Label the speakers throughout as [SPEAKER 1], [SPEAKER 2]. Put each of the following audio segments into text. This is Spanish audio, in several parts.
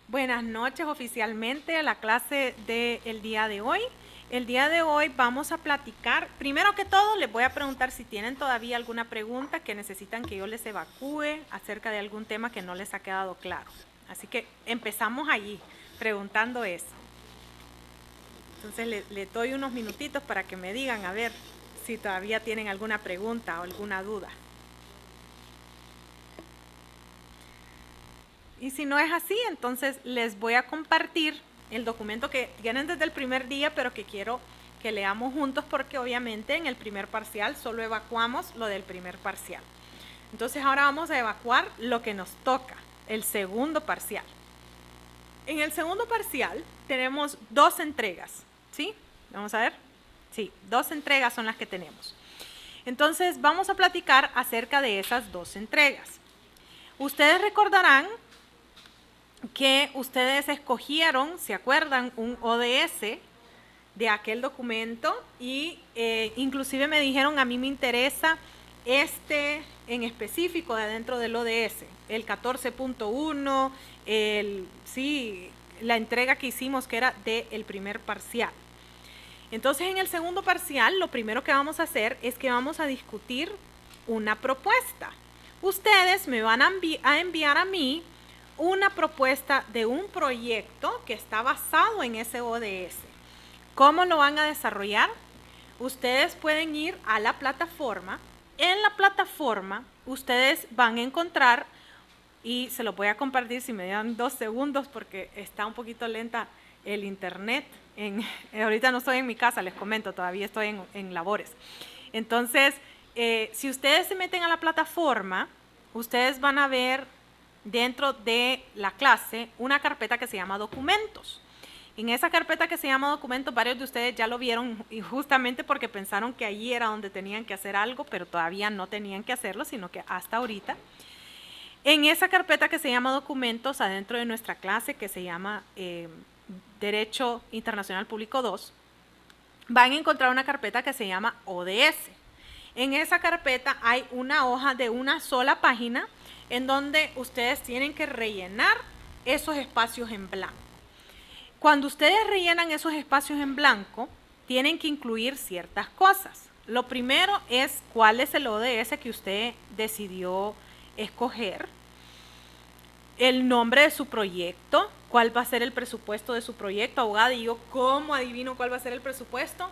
[SPEAKER 1] Buenas noches oficialmente a la clase del día de hoy. El día de hoy vamos a platicar, primero que todo les voy a preguntar si tienen todavía alguna pregunta que necesitan que yo les evacúe acerca de algún tema que no les ha quedado claro. Así que empezamos allí, preguntando eso. Entonces le doy unos minutitos para que me digan a ver si todavía tienen alguna pregunta o alguna duda. Y si no es así, entonces les voy a compartir el documento que tienen desde el primer día, pero que quiero que leamos juntos porque obviamente en el primer parcial solo evacuamos lo del primer parcial. Entonces ahora vamos a evacuar lo que nos toca, el segundo parcial. En el segundo parcial tenemos 2 entregas, ¿sí? Vamos a ver. Sí, 2 entregas son las que tenemos. Entonces vamos a platicar acerca de esas 2 entregas. Ustedes recordarán que ustedes escogieron, ¿se acuerdan? Un ODS de aquel documento y inclusive me dijeron, a mí me interesa este en específico de adentro del ODS, el 14.1, sí, la entrega que hicimos que era del primer parcial. Entonces en el segundo parcial lo primero que vamos a hacer es que vamos a discutir una propuesta. Ustedes me van a enviar a mí una propuesta de un proyecto que está basado en ese ODS. ¿Cómo lo van a desarrollar? Ustedes pueden ir a la plataforma. En la plataforma ustedes van a encontrar, y se lo voy a compartir si me dan 2 segundos porque está un poquito lenta el internet. Ahorita no estoy en mi casa, les comento, todavía estoy en labores. Entonces, si ustedes se meten a la plataforma, ustedes van a ver dentro de la clase una carpeta que se llama documentos. En esa carpeta que se llama documentos, varios de ustedes ya lo vieron y justamente porque pensaron que allí era donde tenían que hacer algo, pero todavía no tenían que hacerlo, sino que hasta ahorita. En esa carpeta que se llama documentos, adentro de nuestra clase que se llama Derecho Internacional Público 2, van a encontrar una carpeta que se llama ODS. En esa carpeta hay una hoja de una sola página en donde ustedes tienen que rellenar esos espacios en blanco. Cuando ustedes rellenan esos espacios en blanco, tienen que incluir ciertas cosas. Lo primero es cuál es el ODS que usted decidió escoger, el nombre de su proyecto, cuál va a ser el presupuesto de su proyecto. Abogada, ¿y yo cómo adivino cuál va a ser el presupuesto?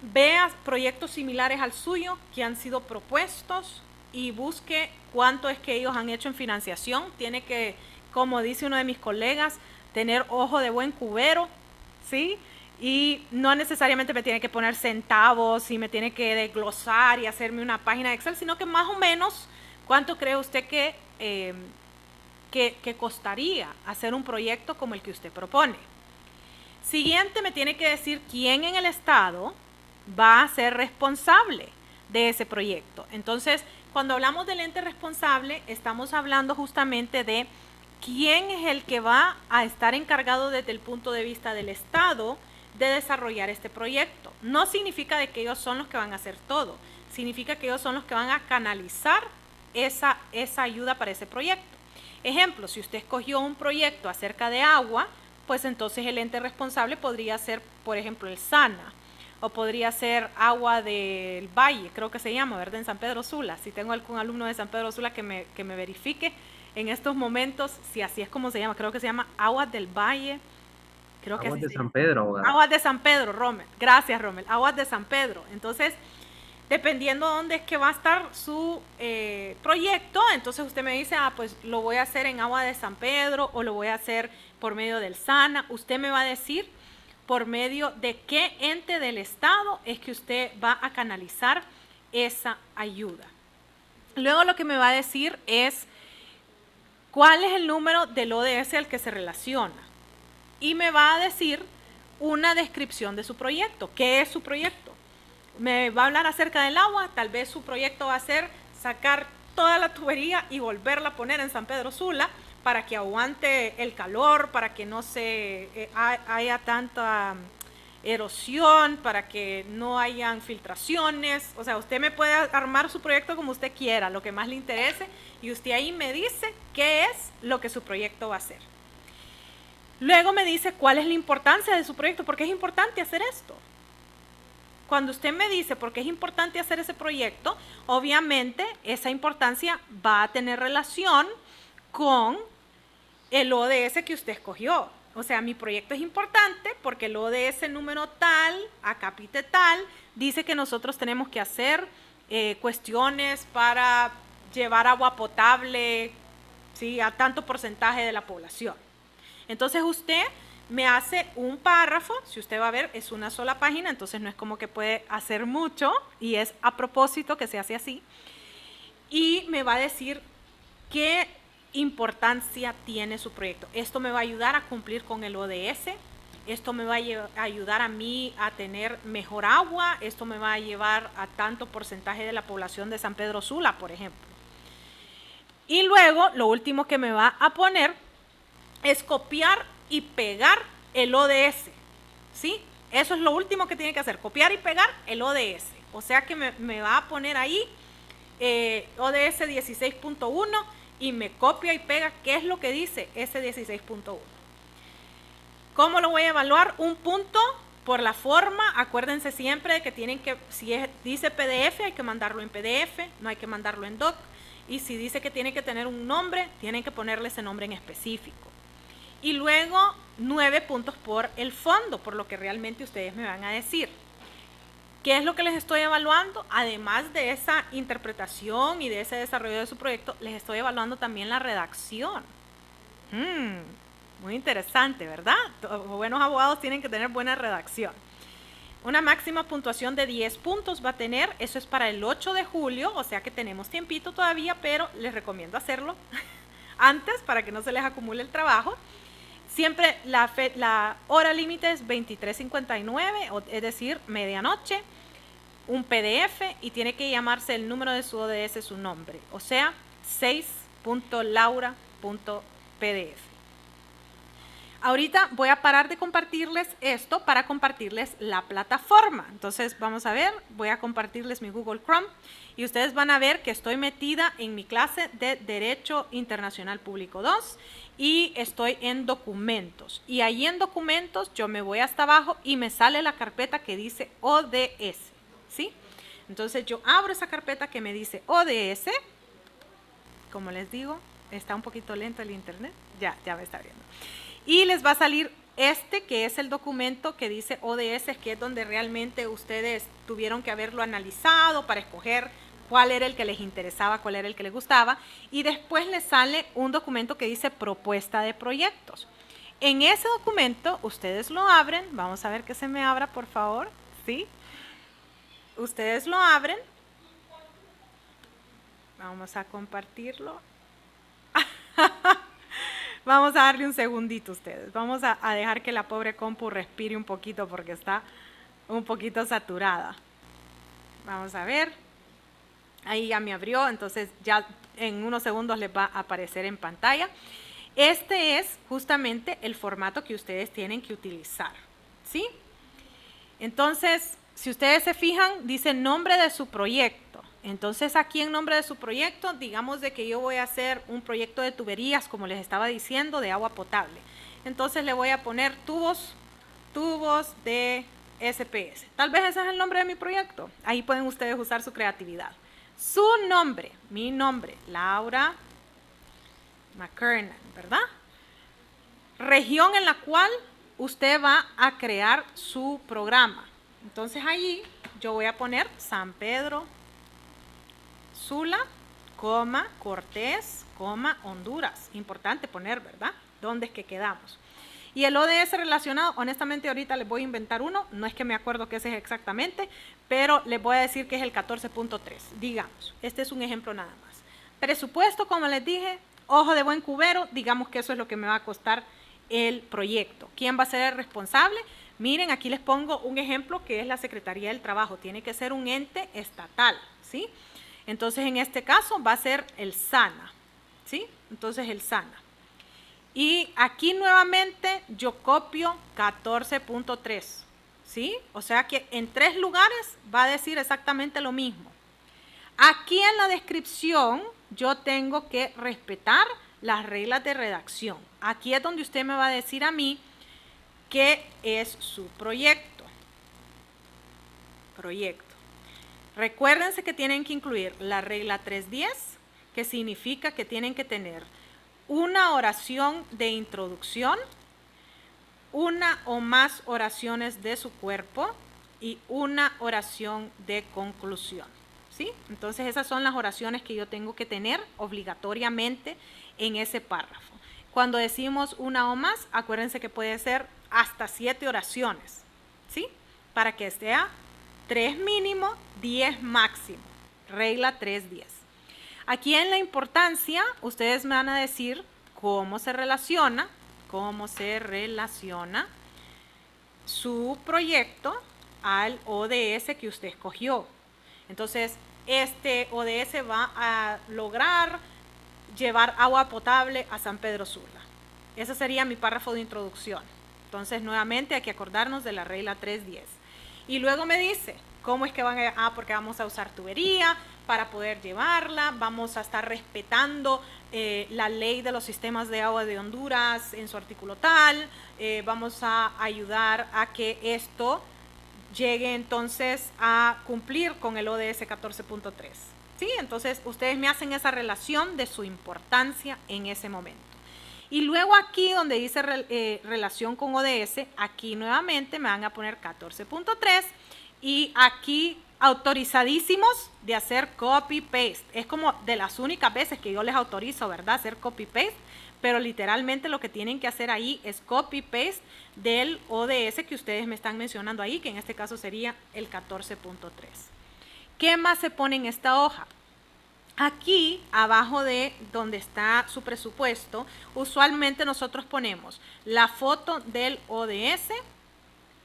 [SPEAKER 1] Vea proyectos similares al suyo que han sido propuestos y busque cuánto es que ellos han hecho en financiación. Tiene que, como dice uno de mis colegas, tener ojo de buen cubero, ¿sí? Y no necesariamente me tiene que poner centavos y me tiene que desglosar y hacerme una página de Excel, sino que más o menos cuánto cree usted que costaría hacer un proyecto como el que usted propone. Siguiente, me tiene que decir quién en el estado va a ser responsable de ese proyecto. Entonces, cuando hablamos del ente responsable, estamos hablando justamente de quién es el que va a estar encargado desde el punto de vista del Estado de desarrollar este proyecto. No significa de que ellos son los que van a hacer todo, significa que ellos son los que van a canalizar esa ayuda para ese proyecto. Ejemplo, si usted escogió un proyecto acerca de agua, pues entonces el ente responsable podría ser, por ejemplo, el SANA, o podría ser Agua del Valle, creo que se llama, ¿verdad? En San Pedro Sula. Si tengo algún alumno de San Pedro Sula que me verifique en estos momentos, si así es como se llama, creo que se llama Aguas del Valle, creo que
[SPEAKER 2] Aguas
[SPEAKER 1] así
[SPEAKER 2] de
[SPEAKER 1] se llama.
[SPEAKER 2] San Pedro, abogada.
[SPEAKER 1] Aguas de San Pedro, Rommel. Gracias, Rommel. Aguas de San Pedro. Entonces, dependiendo de dónde es que va a estar su proyecto, entonces usted me dice, pues lo voy a hacer en Agua de San Pedro o lo voy a hacer por medio del SANA. Usted me va a decir por medio de qué ente del Estado es que usted va a canalizar esa ayuda. Luego lo que me va a decir es cuál es el número del ODS al que se relaciona y me va a decir una descripción de su proyecto. ¿Qué es su proyecto? Me va a hablar acerca del agua, tal vez su proyecto va a ser sacar toda la tubería y volverla a poner en San Pedro Sula para que aguante el calor, para que no se haya tanta erosión, para que no hayan filtraciones. O sea, usted me puede armar su proyecto como usted quiera, lo que más le interese, y usted ahí me dice qué es lo que su proyecto va a hacer. Luego me dice cuál es la importancia de su proyecto, por qué es importante hacer esto. Cuando usted me dice por qué es importante hacer ese proyecto, obviamente esa importancia va a tener relación con el ODS que usted escogió. O sea, mi proyecto es importante porque el ODS número tal, acápite tal, dice que nosotros tenemos que hacer cuestiones para llevar agua potable, ¿sí?, a tanto porcentaje de la población. Entonces usted me hace un párrafo, si usted va a ver es una sola página, entonces no es como que puede hacer mucho y es a propósito que se hace así, y me va a decir qué importancia tiene su proyecto. Esto me va a ayudar a cumplir con el ODS, esto me va a ayudar a mí a tener mejor agua, esto me va a llevar a tanto porcentaje de la población de San Pedro Sula, por ejemplo. Y luego, lo último que me va a poner es copiar y pegar el ODS, ¿sí? Eso es lo último que tiene que hacer, copiar y pegar el ODS. O sea que me va a poner ahí ODS 16.1 y me copia y pega qué es lo que dice ese 16.1. ¿Cómo lo voy a evaluar? Un punto por la forma. Acuérdense siempre de que tienen que, si dice PDF, hay que mandarlo en PDF, no hay que mandarlo en doc. Y si dice que tiene que tener un nombre, tienen que ponerle ese nombre en específico. Y luego 9 puntos por el fondo, por lo que realmente ustedes me van a decir. ¿Qué es lo que les estoy evaluando? Además de esa interpretación y de ese desarrollo de su proyecto, les estoy evaluando también la redacción. Muy interesante, ¿verdad? Los buenos abogados tienen que tener buena redacción. Una máxima puntuación de 10 puntos va a tener, eso es para el 8 de julio, o sea que tenemos tiempito todavía, pero les recomiendo hacerlo antes para que no se les acumule el trabajo. Siempre la hora límite es 23:59, es decir, medianoche, un PDF y tiene que llamarse el número de su ODS, su nombre, o sea, 6.laura.pdf. Ahorita voy a parar de compartirles esto para compartirles la plataforma. Entonces vamos a ver, voy a compartirles mi Google Chrome y ustedes van a ver que estoy metida en mi clase de Derecho Internacional Público 2 y estoy en documentos. Y ahí en documentos yo me voy hasta abajo y me sale la carpeta que dice ODS, ¿sí? Entonces yo abro esa carpeta que me dice ODS, como les digo, está un poquito lento el internet, ya me está viendo. Y les va a salir este que es el documento que dice ODS, que es donde realmente ustedes tuvieron que haberlo analizado para escoger cuál era el que les interesaba, cuál era el que les gustaba. Y después les sale un documento que dice propuesta de proyectos. En ese documento ustedes lo abren, vamos a ver que se me abra por favor, ¿sí? Ustedes lo abren, vamos a compartirlo. Vamos a darle un segundito a ustedes. Vamos a dejar que la pobre compu respire un poquito porque está un poquito saturada. Vamos a ver. Ahí ya me abrió, entonces ya en unos segundos les va a aparecer en pantalla. Este es justamente el formato que ustedes tienen que utilizar, ¿sí? Entonces, si ustedes se fijan, dice nombre de su proyecto. Entonces aquí en nombre de su proyecto, digamos de que yo voy a hacer un proyecto de tuberías, como les estaba diciendo, de agua potable. Entonces le voy a poner tubos de SPS. Tal vez ese es el nombre de mi proyecto. Ahí pueden ustedes usar su creatividad. Su nombre, mi nombre, Laura McKernan, ¿verdad? Región en la cual usted va a crear su programa. Entonces allí yo voy a poner San Pedro Sula, Cortés, Honduras. Importante poner, ¿verdad? ¿Dónde es que quedamos? Y el ODS relacionado, honestamente ahorita les voy a inventar uno, no es que me acuerdo qué ese es exactamente, pero les voy a decir que es el 14.3, digamos. Este es un ejemplo nada más. Presupuesto, como les dije, ojo de buen cubero, digamos que eso es lo que me va a costar el proyecto. ¿Quién va a ser el responsable? Miren, aquí les pongo un ejemplo que es la Secretaría del Trabajo. Tiene que ser un ente estatal, ¿sí? Entonces, en este caso va a ser el SANA, ¿sí? Entonces, el SANA. Y aquí nuevamente yo copio 14.3, ¿sí? O sea que en 3 lugares va a decir exactamente lo mismo. Aquí en la descripción yo tengo que respetar las reglas de redacción. Aquí es donde usted me va a decir a mí qué es su proyecto. Recuérdense que tienen que incluir la regla 310, que significa que tienen que tener una oración de introducción, una o más oraciones de su cuerpo y una oración de conclusión, ¿sí? Entonces esas son las oraciones que yo tengo que tener obligatoriamente en ese párrafo. Cuando decimos una o más, acuérdense que puede ser hasta 7 oraciones, ¿sí? Para que sea 3 mínimo, 10 máximo. Regla 310. Aquí en la importancia, ustedes me van a decir cómo se relaciona su proyecto al ODS que usted escogió. Entonces, este ODS va a lograr llevar agua potable a San Pedro Sula. Ese sería mi párrafo de introducción. Entonces, nuevamente hay que acordarnos de la regla 310. Y luego me dice, ¿cómo es que van a...? Porque vamos a usar tubería para poder llevarla, vamos a estar respetando la ley de los sistemas de agua de Honduras en su artículo tal, vamos a ayudar a que esto llegue entonces a cumplir con el ODS 14.3. ¿Sí? Entonces ustedes me hacen esa relación de su importancia en ese momento. Y luego aquí donde dice relación con ODS, aquí nuevamente me van a poner 14.3 y aquí autorizadísimos de hacer copy-paste. Es como de las únicas veces que yo les autorizo, ¿verdad? Hacer copy-paste, pero literalmente lo que tienen que hacer ahí es copy-paste del ODS que ustedes me están mencionando ahí, que en este caso sería el 14.3. ¿Qué más se pone en esta hoja? Aquí, abajo de donde está su presupuesto, usualmente nosotros ponemos la foto del ODS,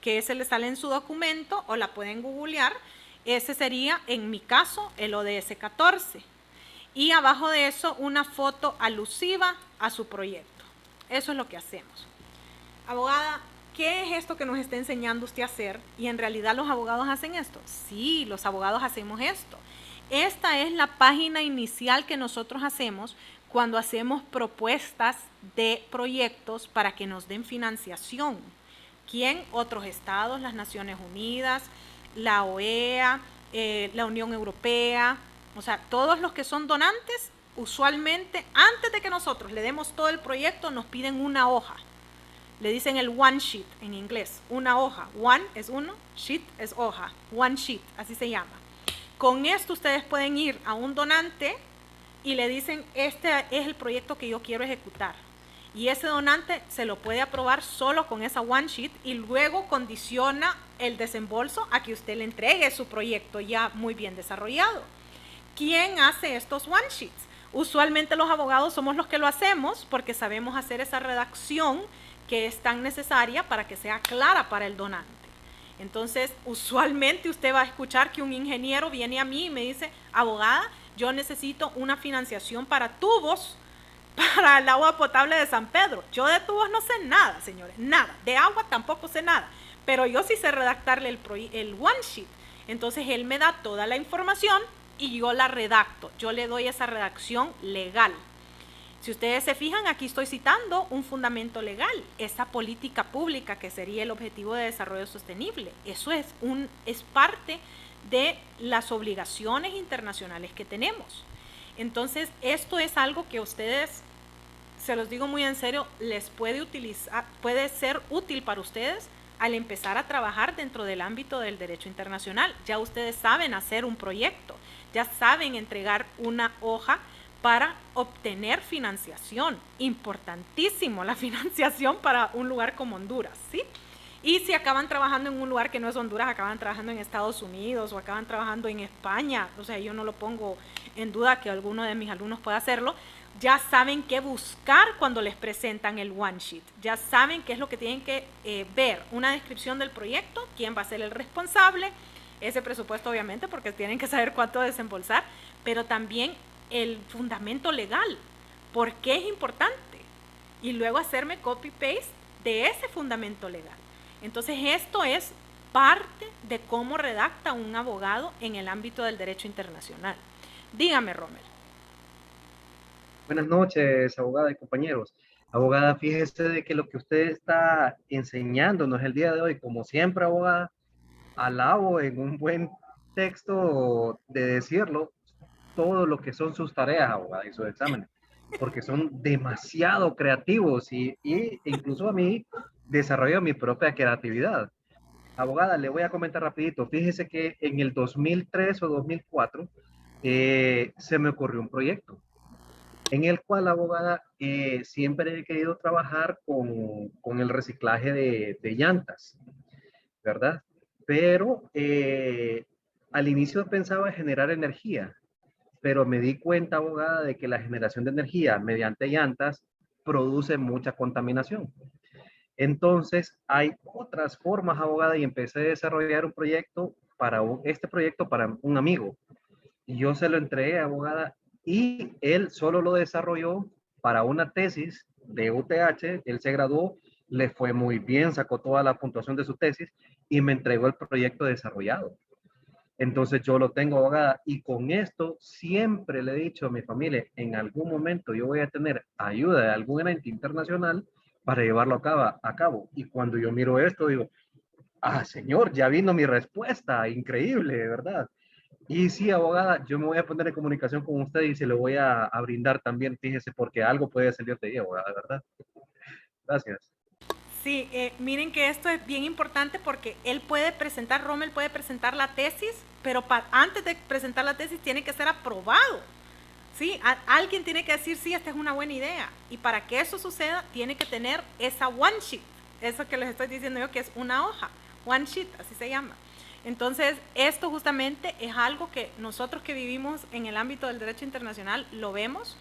[SPEAKER 1] que ese le sale en su documento, o la pueden googlear. Ese sería, en mi caso, el ODS 14. Y abajo de eso, una foto alusiva a su proyecto. Eso es lo que hacemos. Abogada, ¿qué es esto que nos está enseñando usted a hacer? ¿Y en realidad los abogados hacen esto? Sí, los abogados hacemos esto. Esta es la página inicial que nosotros hacemos cuando hacemos propuestas de proyectos para que nos den financiación. ¿Quién? Otros estados, las Naciones Unidas, la OEA, la Unión Europea, o sea, todos los que son donantes, usualmente antes de que nosotros le demos todo el proyecto nos piden una hoja. Le dicen el one sheet en inglés, una hoja. One es uno, sheet es hoja, one sheet, así se llama. Con esto ustedes pueden ir a un donante y le dicen, este es el proyecto que yo quiero ejecutar. Y ese donante se lo puede aprobar solo con esa one sheet y luego condiciona el desembolso a que usted le entregue su proyecto ya muy bien desarrollado. ¿Quién hace estos one sheets? Usualmente los abogados somos los que lo hacemos porque sabemos hacer esa redacción que es tan necesaria para que sea clara para el donante. Entonces, usualmente usted va a escuchar que un ingeniero viene a mí y me dice, abogada, yo necesito una financiación para tubos para el agua potable de San Pedro. Yo de tubos no sé nada, señores, nada. De agua tampoco sé nada, pero yo sí sé redactarle el one sheet. Entonces, él me da toda la información y yo la redacto. Yo le doy esa redacción legal. Si ustedes se fijan, aquí estoy citando un fundamento legal, esa política pública que sería el Objetivo de Desarrollo Sostenible. Eso es parte de las obligaciones internacionales que tenemos. Entonces, esto es algo que ustedes, se los digo muy en serio, les puede ser útil para ustedes al empezar a trabajar dentro del ámbito del derecho internacional. Ya ustedes saben hacer un proyecto, ya saben entregar una hoja para obtener financiación. Importantísimo la financiación para un lugar como Honduras, ¿sí? Y si acaban trabajando en un lugar que no es Honduras, acaban trabajando en Estados Unidos o acaban trabajando en España, o sea, yo no lo pongo en duda que alguno de mis alumnos pueda hacerlo, ya saben qué buscar cuando les presentan el one sheet, ya saben qué es lo que tienen que ver, una descripción del proyecto, quién va a ser el responsable, ese presupuesto obviamente porque tienen que saber cuánto desembolsar, pero también el fundamento legal, por qué es importante, y luego hacerme copy-paste de ese fundamento legal. Entonces esto es parte de cómo redacta un abogado en el ámbito del derecho internacional. Dígame, Rommel.
[SPEAKER 2] Buenas noches, abogada y compañeros. Abogada, fíjese de que lo que usted está enseñándonos el día de hoy, como siempre, abogada, alabo en un buen texto de decirlo, todo lo que son sus tareas, abogada, y sus exámenes, porque son demasiado creativos y incluso a mí desarrollo mi propia creatividad. Abogada, le voy a comentar rapidito. Fíjese que en el 2003 o 2004 se me ocurrió un proyecto en el cual la abogada siempre he querido trabajar con el reciclaje de llantas, ¿verdad? Pero al inicio pensaba generar energía, pero me di cuenta, abogada, de que la generación de energía mediante llantas produce mucha contaminación. Entonces, hay otras formas, abogada, y empecé a desarrollar un proyecto este proyecto para un amigo. Y yo se lo entregué, abogada, y él solo lo desarrolló para una tesis de UTH. Él se graduó, le fue muy bien, sacó toda la puntuación de su tesis y me entregó el proyecto desarrollado. Entonces yo lo tengo, abogada, y con esto siempre le he dicho a mi familia, en algún momento yo voy a tener ayuda de algún ente internacional para llevarlo a cabo. Y cuando yo miro esto, digo, ah, señor, ya vino mi respuesta, increíble, ¿verdad? Y sí, abogada, yo me voy a poner en comunicación con usted y se lo voy a brindar también, fíjese, porque algo puede salir de ahí, abogada, ¿verdad? Gracias.
[SPEAKER 1] Sí, miren que esto es bien importante porque él puede presentar, Rommel puede presentar la tesis, pero antes de presentar la tesis tiene que ser aprobado. ¿Sí? Alguien tiene que decir, sí, esta es una buena idea. Y para que eso suceda, tiene que tener esa one sheet, eso que les estoy diciendo yo, que es una hoja, one sheet, así se llama. Entonces, esto justamente es algo que nosotros que vivimos en el ámbito del derecho internacional lo vemos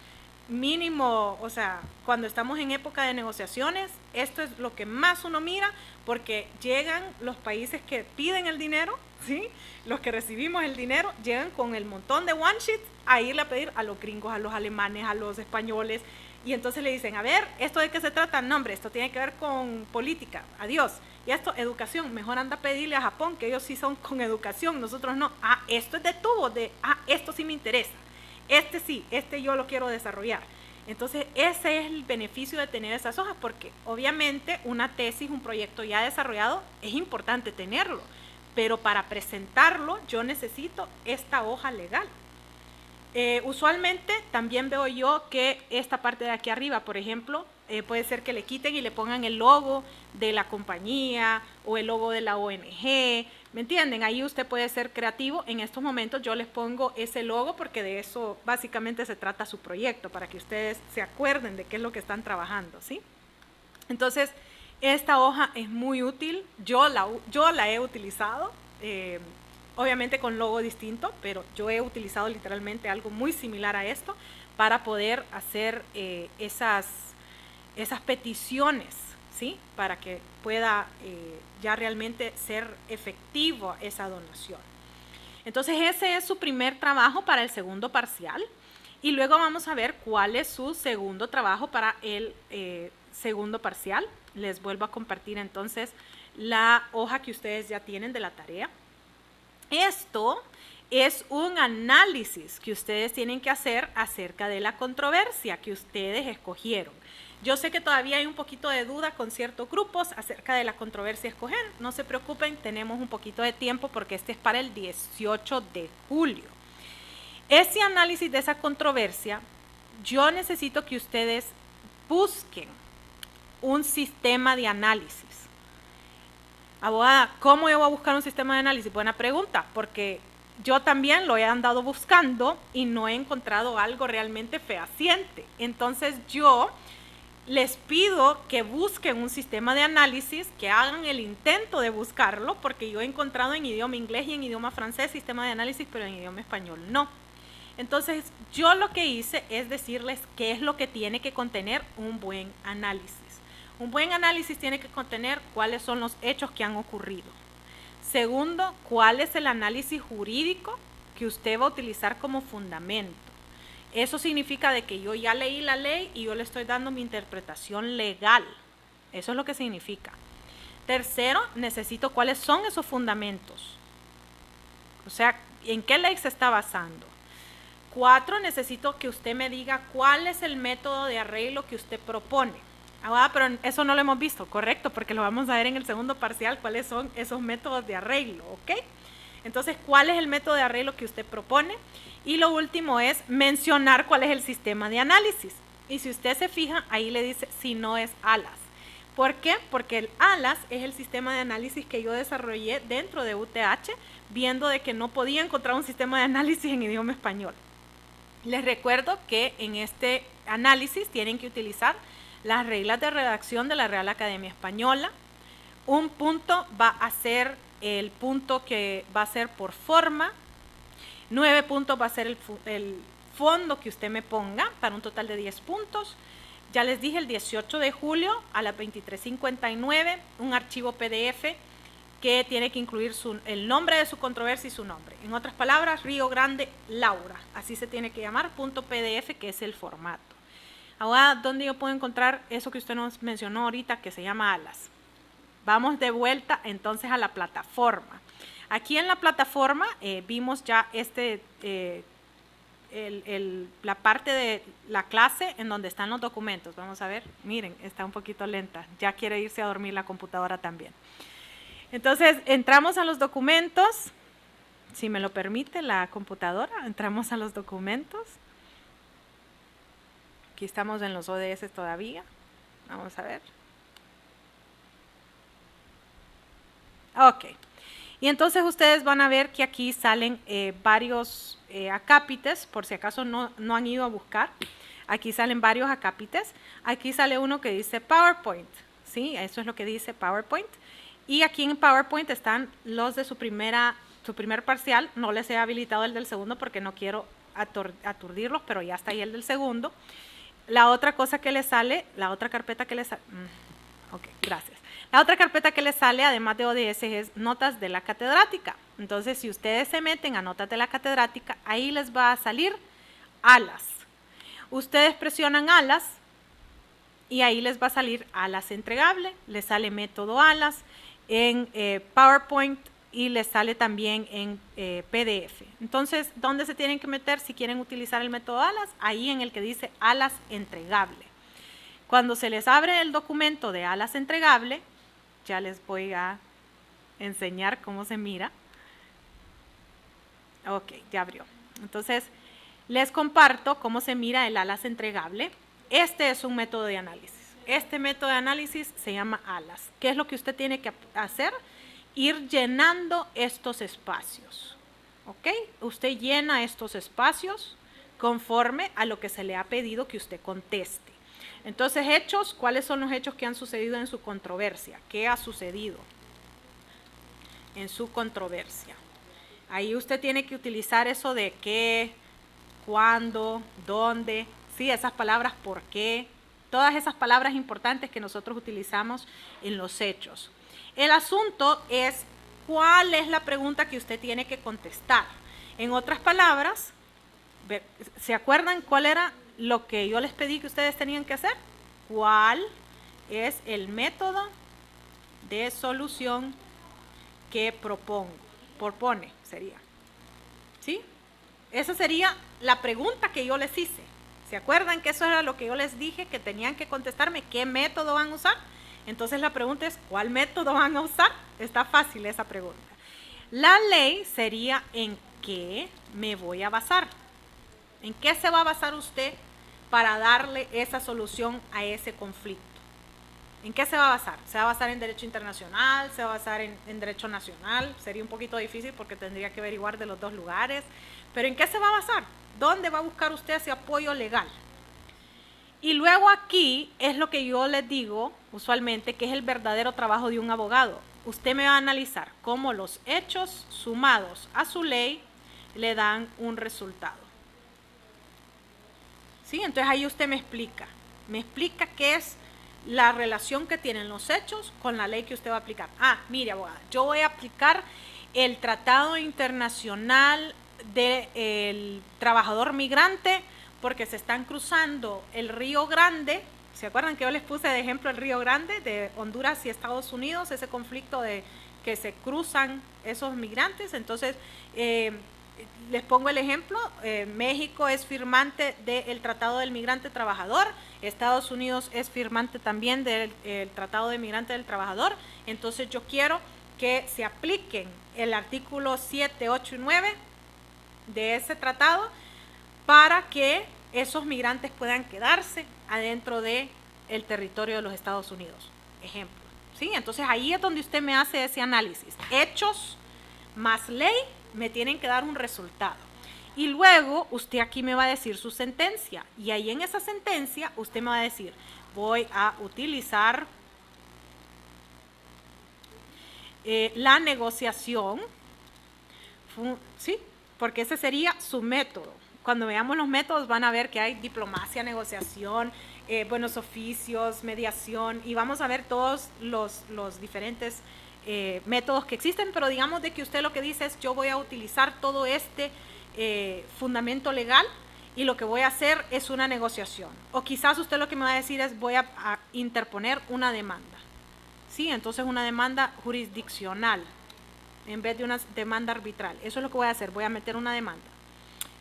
[SPEAKER 1] mínimo, o sea, cuando estamos en época de negociaciones, esto es lo que más uno mira, porque llegan los países que piden el dinero, ¿sí? Los que recibimos el dinero, llegan con el montón de one sheets a irle a pedir a los gringos, a los alemanes, a los españoles, y entonces le dicen, a ver, ¿esto de qué se trata? No, hombre, esto tiene que ver con política, adiós. Y esto, educación, mejor anda a pedirle a Japón, que ellos sí son con educación, nosotros no. Ah, esto es de tubo, esto sí me interesa. Este sí, este yo lo quiero desarrollar. Entonces, ese es el beneficio de tener esas hojas, porque obviamente una tesis, un proyecto ya desarrollado, es importante tenerlo, pero para presentarlo yo necesito esta hoja legal. Usualmente también veo yo que esta parte de aquí arriba, por ejemplo, puede ser que le quiten y le pongan el logo de la compañía o el logo de la ONG, ¿me entienden? Ahí usted puede ser creativo. En estos momentos yo les pongo ese logo porque de eso básicamente se trata su proyecto, para que ustedes se acuerden de qué es lo que están trabajando, ¿sí? Entonces, esta hoja es muy útil, yo la he utilizado, obviamente con logo distinto, pero yo he utilizado literalmente algo muy similar a esto para poder hacer esas peticiones, ¿sí? Para que pueda ya realmente ser efectivo esa donación. Entonces ese es su primer trabajo para el segundo parcial y luego vamos a ver cuál es su segundo trabajo para el segundo parcial. Les vuelvo a compartir entonces la hoja que ustedes ya tienen de la tarea. Esto es un análisis que ustedes tienen que hacer acerca de la controversia que ustedes escogieron. Yo sé que todavía hay un poquito de duda con ciertos grupos acerca de la controversia a escoger. No se preocupen, tenemos un poquito de tiempo porque este es para el 18 de julio. Ese análisis de esa controversia, yo necesito que ustedes busquen un sistema de análisis. Abogada, ¿cómo yo voy a buscar un sistema de análisis? Buena pregunta, porque yo también lo he andado buscando y no he encontrado algo realmente fehaciente. Entonces yo les pido que busquen un sistema de análisis, que hagan el intento de buscarlo, porque yo he encontrado en idioma inglés y en idioma francés sistema de análisis, pero en idioma español no. Entonces yo lo que hice es decirles qué es lo que tiene que contener un buen análisis. Un buen análisis tiene que contener cuáles son los hechos que han ocurrido. Segundo, cuál es el análisis jurídico que usted va a utilizar como fundamento. Eso significa de que yo ya leí la ley y yo le estoy dando mi interpretación legal. Eso es lo que significa. Tercero, necesito cuáles son esos fundamentos. O sea, ¿en qué ley se está basando? 4, necesito que usted me diga cuál es el método de arreglo que usted propone. Pero eso no lo hemos visto, correcto, porque lo vamos a ver en el segundo parcial, cuáles son esos métodos de arreglo, ¿ok? Entonces, ¿cuál es el método de arreglo que usted propone? Y lo último es mencionar cuál es el sistema de análisis. Y si usted se fija, ahí le dice si no es ALAS. ¿Por qué? Porque el ALAS es el sistema de análisis que yo desarrollé dentro de UTH, viendo de que no podía encontrar un sistema de análisis en idioma español. Les recuerdo que en este análisis tienen que utilizar las reglas de redacción de la Real Academia Española. Un punto va a ser el punto que va a ser por forma. 9 puntos va a ser el fondo que usted me ponga, para un total de 10 puntos. Ya les dije, el 18 de julio a las 23:59, un archivo PDF que tiene que incluir el nombre de su controversia y su nombre. En otras palabras, Río Grande Laura, así se tiene que llamar, .pdf, que es el formato. Ahora, ¿dónde yo puedo encontrar eso que usted nos mencionó ahorita, que se llama ALAS? Vamos de vuelta entonces a la plataforma. Aquí en la plataforma vimos ya la parte de la clase en donde están los documentos. Vamos a ver, miren, está un poquito lenta, ya quiere irse a dormir la computadora también. Entonces, entramos a los documentos, si me lo permite la computadora, entramos a los documentos. Aquí estamos en los ODS todavía, vamos a ver. Ok, y entonces ustedes van a ver que aquí salen varios acápites, por si acaso no han ido a buscar. Aquí salen varios acápites. Aquí sale uno que dice PowerPoint, ¿sí? Eso es lo que dice PowerPoint. Y aquí en PowerPoint están los de su primer parcial. No les he habilitado el del segundo porque no quiero aturdirlos, pero ya está ahí el del segundo. La otra cosa que les sale, la otra carpeta que les sale, ok, gracias. La otra carpeta que les sale, además de ODS, es notas de la catedrática. Entonces, si ustedes se meten a notas de la catedrática, ahí les va a salir ALAS. Ustedes presionan ALAS y ahí les va a salir ALAS entregable, les sale método ALAS en PowerPoint y les sale también en PDF. Entonces, ¿dónde se tienen que meter si quieren utilizar el método ALAS? Ahí en el que dice ALAS entregable. Cuando se les abre el documento de ALAS entregable, ya les voy a enseñar cómo se mira. Ok, ya abrió. Entonces, les comparto cómo se mira el ALAS entregable. Este es un método de análisis. Este método de análisis se llama ALAS. ¿Qué es lo que usted tiene que hacer? Ir llenando estos espacios. ¿Ok? Usted llena estos espacios conforme a lo que se le ha pedido que usted conteste. Entonces, hechos, ¿cuáles son los hechos que han sucedido en su controversia? ¿Qué ha sucedido en su controversia? Ahí usted tiene que utilizar eso de qué, cuándo, dónde, sí, esas palabras por qué, todas esas palabras importantes que nosotros utilizamos en los hechos. El asunto es cuál es la pregunta que usted tiene que contestar. En otras palabras, ¿se acuerdan cuál era lo que yo les pedí que ustedes tenían que hacer? ¿Cuál es el método de solución que propone? Sería, ¿sí? Esa sería la pregunta que yo les hice. ¿Se acuerdan que eso era lo que yo les dije que tenían que contestarme? ¿Qué método van a usar? Entonces la pregunta es, ¿cuál método van a usar? Está fácil esa pregunta. La ley sería en qué me voy a basar. ¿En qué se va a basar usted para darle esa solución a ese conflicto? ¿En qué se va a basar? ¿Se va a basar en derecho internacional? ¿Se va a basar en derecho nacional? Sería un poquito difícil porque tendría que averiguar de los dos lugares. ¿Pero en qué se va a basar? ¿Dónde va a buscar usted ese apoyo legal? Y luego aquí es lo que yo les digo usualmente, que es el verdadero trabajo de un abogado. Usted me va a analizar cómo los hechos sumados a su ley le dan un resultado. ¿Sí? Entonces ahí usted me explica qué es la relación que tienen los hechos con la ley que usted va a aplicar. Ah, mire, abogada, yo voy a aplicar el Tratado Internacional del Trabajador Migrante porque se están cruzando el Río Grande. ¿Se acuerdan que yo les puse de ejemplo el Río Grande de Honduras y Estados Unidos? Ese conflicto de que se cruzan esos migrantes. Entonces, les pongo el ejemplo, México es firmante del Tratado del Migrante Trabajador, Estados Unidos es firmante también del Tratado del Migrante del Trabajador, entonces yo quiero que se apliquen el artículo 7, 8 y 9 de ese tratado para que esos migrantes puedan quedarse adentro del territorio de los Estados Unidos, ejemplo. ¿Sí? Entonces ahí es donde usted me hace ese análisis. Hechos más ley me tienen que dar un resultado. Y luego usted aquí me va a decir su sentencia. Y ahí en esa sentencia usted me va a decir, voy a utilizar la negociación, ¿sí? Porque ese sería su método. Cuando veamos los métodos van a ver que hay diplomacia, negociación, buenos oficios, mediación, y vamos a ver todos los diferentes métodos que existen, pero digamos de que usted lo que dice es yo voy a utilizar todo este fundamento legal y lo que voy a hacer es una negociación. O quizás usted lo que me va a decir es voy a interponer una demanda. ¿Sí? Entonces una demanda jurisdiccional en vez de una demanda arbitral. Eso es lo que voy a hacer, voy a meter una demanda.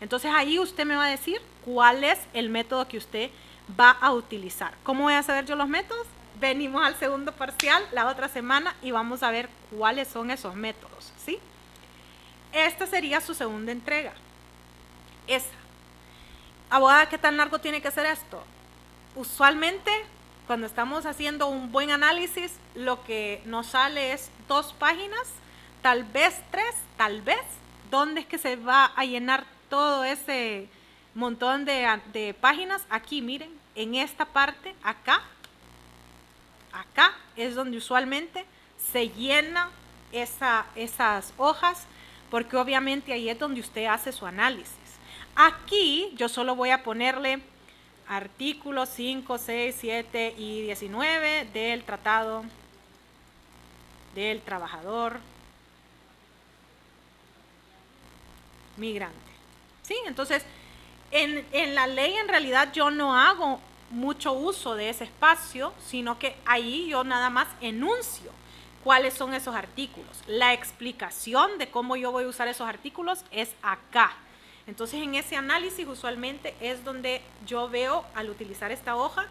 [SPEAKER 1] Entonces ahí usted me va a decir cuál es el método que usted va a utilizar. ¿Cómo voy a saber yo los métodos? Venimos al segundo parcial la otra semana y vamos a ver cuáles son esos métodos, ¿sí? Esta sería su segunda entrega. Esa. Abogada, ¿qué tan largo tiene que ser esto? Usualmente, cuando estamos haciendo un buen análisis, lo que nos sale es 2 páginas, tal vez 3, tal vez. ¿Dónde es que se va a llenar todo ese montón de páginas? Aquí, miren, en esta parte, acá es donde usualmente se llena esas hojas, porque obviamente ahí es donde usted hace su análisis. Aquí yo solo voy a ponerle artículos 5, 6, 7 y 19 del Tratado del Trabajador Migrante. ¿Sí? Entonces, en la ley en realidad yo no hago mucho uso de ese espacio, sino que ahí yo nada más enuncio cuáles son esos artículos. La explicación de cómo yo voy a usar esos artículos es acá. Entonces en ese análisis usualmente es donde yo veo al utilizar esta hoja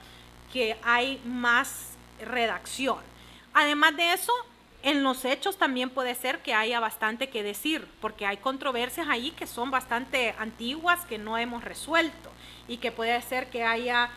[SPEAKER 1] que hay más redacción. Además de eso, en los hechos también puede ser que haya bastante que decir, porque hay controversias ahí que son bastante antiguas que no hemos resuelto y que puede ser que haya,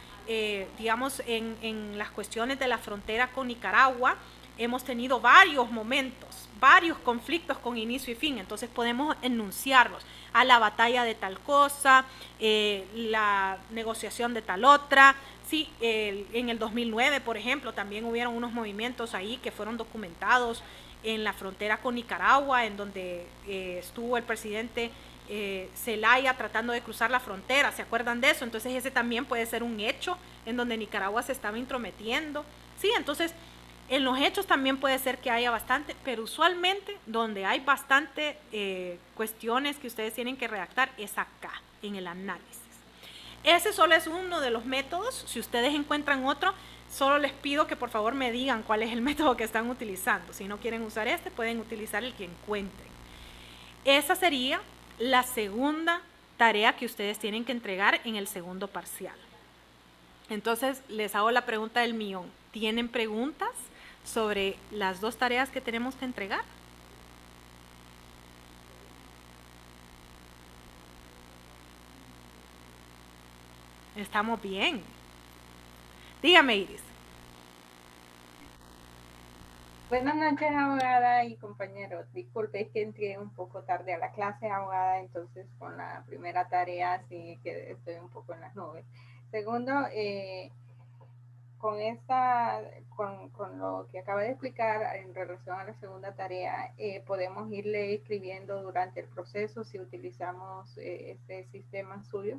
[SPEAKER 1] digamos, en las cuestiones de la frontera con Nicaragua, hemos tenido varios momentos, varios conflictos con inicio y fin, entonces podemos enunciarlos a la batalla de tal cosa, la negociación de tal otra. Sí, en el 2009, por ejemplo, también hubieron unos movimientos ahí que fueron documentados en la frontera con Nicaragua, en donde estuvo el presidente Zelaya tratando de cruzar la frontera, ¿se acuerdan de eso? Entonces ese también puede ser un hecho en donde Nicaragua se estaba intrometiendo. Sí, entonces en los hechos también puede ser que haya bastante, pero usualmente donde hay bastante cuestiones que ustedes tienen que redactar es acá, en el análisis. Ese solo es uno de los métodos. Si ustedes encuentran otro, solo les pido que por favor me digan cuál es el método que están utilizando. Si no quieren usar este, pueden utilizar el que encuentren. Esa sería la segunda tarea que ustedes tienen que entregar en el segundo parcial. Entonces, les hago la pregunta del millón. ¿Tienen preguntas sobre las 2 tareas que tenemos que entregar? Estamos bien. Dígame, Iris.
[SPEAKER 3] Buenas noches, abogada y compañeros. Disculpe, es que entré un poco tarde a la clase, abogada, entonces con la primera tarea sí que estoy un poco en las nubes. Segundo, con lo que acaba de explicar en relación a la segunda tarea, podemos irle escribiendo durante el proceso si utilizamos este sistema suyo.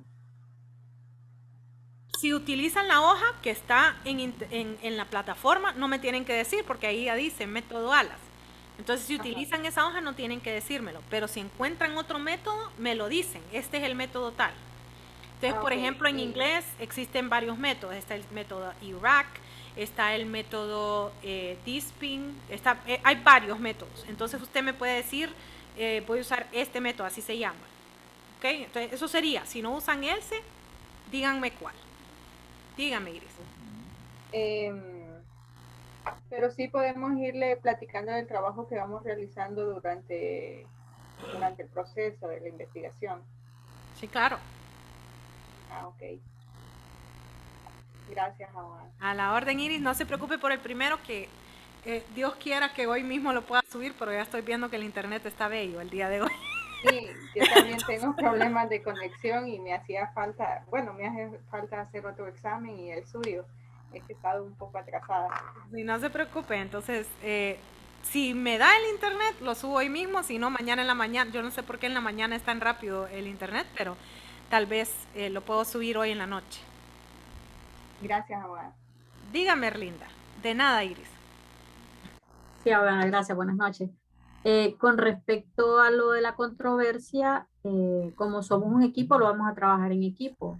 [SPEAKER 1] Si utilizan la hoja que está en la plataforma, no me tienen que decir, porque ahí ya dice método ALAS. Entonces, si utilizan esa hoja, no tienen que decírmelo. Pero si encuentran otro método, me lo dicen. Este es el método tal. Entonces, por ejemplo, en inglés existen varios métodos. Está el método IRAC, está el método DISPIN, hay varios métodos. Entonces, usted me puede decir, voy a usar este método, así se llama. ¿Ok? Entonces, eso sería, si no usan ese, díganme cuál. Dígame, Iris.
[SPEAKER 3] Pero sí podemos irle platicando del trabajo que vamos realizando durante el proceso de la investigación.
[SPEAKER 1] Sí, claro.
[SPEAKER 3] Ah, ok. Gracias, abogada.
[SPEAKER 1] A la orden, Iris, no se preocupe por el primero, que Dios quiera que hoy mismo lo pueda subir, pero ya estoy viendo que el internet está bello el día de hoy.
[SPEAKER 3] Sí, yo también tengo problemas de conexión y me hacía falta, bueno, me hace falta hacer otro examen y el suyo. Es que he estado un poco atrasada.
[SPEAKER 1] Y no se preocupe, entonces, si me da el internet, lo subo hoy mismo, si no, mañana en la mañana. Yo no sé por qué en la mañana es tan rápido el internet, pero tal vez lo puedo subir hoy en la noche.
[SPEAKER 3] Gracias, abogada.
[SPEAKER 1] Dígame, Erlinda. De nada, Iris.
[SPEAKER 4] Sí, abogada, gracias, buenas noches. Con respecto a lo de la controversia, como somos un equipo, lo vamos a trabajar en equipo.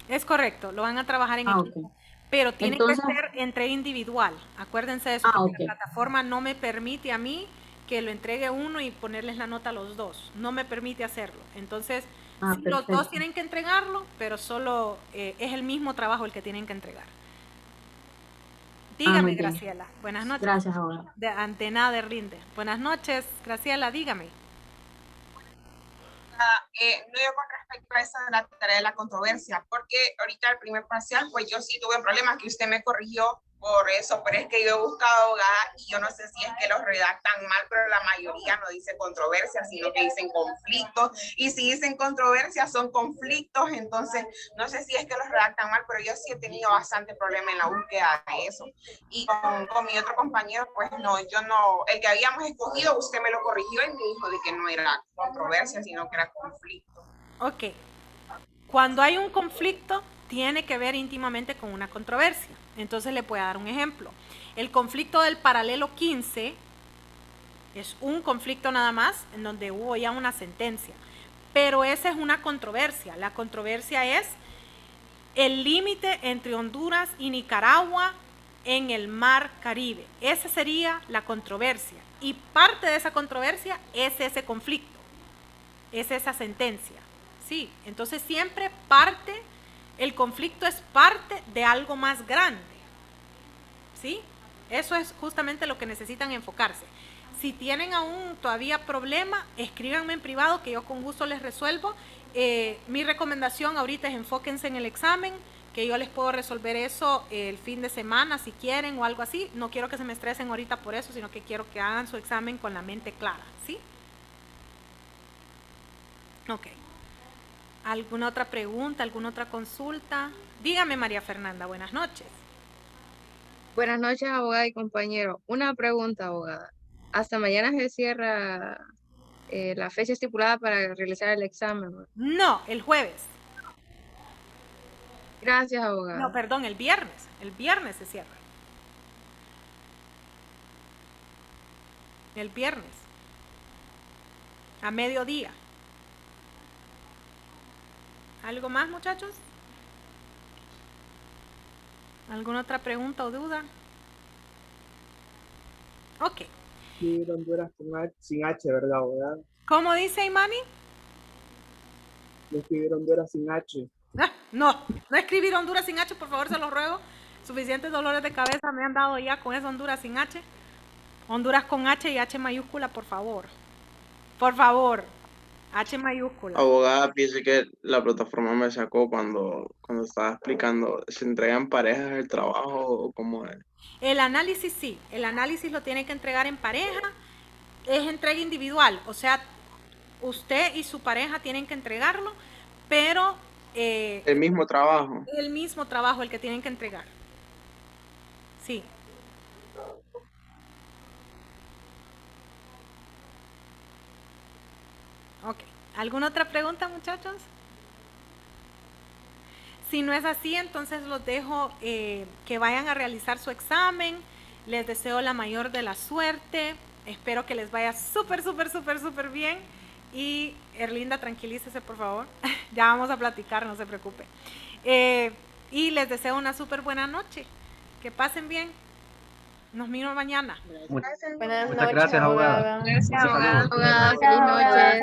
[SPEAKER 1] Es correcto, lo van a trabajar en
[SPEAKER 4] Ah,
[SPEAKER 1] equipo,
[SPEAKER 4] ok.
[SPEAKER 1] pero tiene
[SPEAKER 4] Entonces,
[SPEAKER 1] que ser entrega individual. Acuérdense de eso,
[SPEAKER 4] Ah,
[SPEAKER 1] porque
[SPEAKER 4] ok.
[SPEAKER 1] la plataforma no me permite a mí que lo entregue uno y ponerles la nota a los dos. No me permite hacerlo. Entonces,
[SPEAKER 4] Ah,
[SPEAKER 1] sí, los dos
[SPEAKER 4] perfecto.
[SPEAKER 1] tienen que entregarlo, pero solo es el mismo trabajo el que tienen que entregar.
[SPEAKER 4] Muy
[SPEAKER 1] Dígame,
[SPEAKER 4] bien.
[SPEAKER 1] Graciela. Buenas noches.
[SPEAKER 4] Gracias, abogada.
[SPEAKER 1] Ante nada de rinde. Buenas noches, Graciela, dígame.
[SPEAKER 5] No yo con respecto a esa de la tarea de la controversia, porque ahorita el primer parcial, pues yo sí tuve problemas que usted me corrigió por eso, pero es que yo he buscado abogada y yo no sé si es que los redactan mal, pero la mayoría no dice controversia, sino que dicen conflictos, y si dicen controversia son conflictos, entonces no sé si es que los redactan mal, pero yo sí he tenido bastante problema en la búsqueda de eso. Y con mi otro compañero, pues no, yo no, el que habíamos escogido, usted me lo corrigió y me dijo de que no era controversia, sino que era conflicto.
[SPEAKER 1] Ok. Cuando hay un conflicto, tiene que ver íntimamente con una controversia. Entonces le voy a dar un ejemplo. El conflicto del paralelo 15 es un conflicto nada más en donde hubo ya una sentencia. Pero esa es una controversia. La controversia es el límite entre Honduras y Nicaragua en el mar Caribe. Esa sería la controversia. Y parte de esa controversia es ese conflicto, es esa sentencia. Sí, entonces siempre el conflicto es parte de algo más grande. ¿Sí? Eso es justamente lo que necesitan enfocarse. Si tienen aún todavía problema, escríbanme en privado que yo con gusto les resuelvo. Mi recomendación ahorita es enfóquense en el examen, que yo les puedo resolver eso el fin de semana si quieren o algo así. No quiero que se me estresen ahorita por eso, sino que quiero que hagan su examen con la mente clara, ¿sí? Ok. ¿Alguna otra pregunta, alguna otra consulta? Dígame, María Fernanda, buenas noches.
[SPEAKER 6] Buenas noches, abogada y compañero. Una pregunta, abogada. Hasta mañana se cierra la fecha estipulada para realizar el examen, ¿no?
[SPEAKER 1] No, el jueves.
[SPEAKER 6] Gracias, abogada.
[SPEAKER 1] No, perdón, el viernes. El viernes se cierra. El viernes. A mediodía. ¿Algo más, muchachos? ¿Alguna otra pregunta o duda? Ok.
[SPEAKER 7] Escribir Honduras sin H, ¿verdad, abogada?
[SPEAKER 1] ¿Cómo dice Imani?
[SPEAKER 7] No escribir Honduras sin H.
[SPEAKER 1] No escribir Honduras sin H, por favor, se los ruego. Suficientes dolores de cabeza me han dado ya con esa Honduras sin H. Honduras con H y H mayúscula, por favor. Por favor. H mayúscula.
[SPEAKER 8] Abogada, piense que la plataforma me sacó cuando estaba explicando, ¿se entregan parejas el trabajo o cómo es?
[SPEAKER 1] El análisis sí, el análisis lo tiene que entregar en pareja, es entrega individual, o sea, usted y su pareja tienen que entregarlo, pero
[SPEAKER 8] El mismo trabajo.
[SPEAKER 1] el mismo trabajo el que tienen que entregar. Sí. Ok. ¿Alguna otra pregunta, muchachos? Si no es así, entonces los dejo que vayan a realizar su examen. Les deseo la mayor de la suerte. Espero que les vaya súper bien. Y Erlinda, tranquilícese, por favor. Ya vamos a platicar, no se preocupe. Y les deseo una súper buena noche. Que pasen bien. Nos miro mañana.
[SPEAKER 2] Muchas gracias, abogada.
[SPEAKER 6] Gracias,
[SPEAKER 2] Saludos.
[SPEAKER 6] abogada. Feliz noche.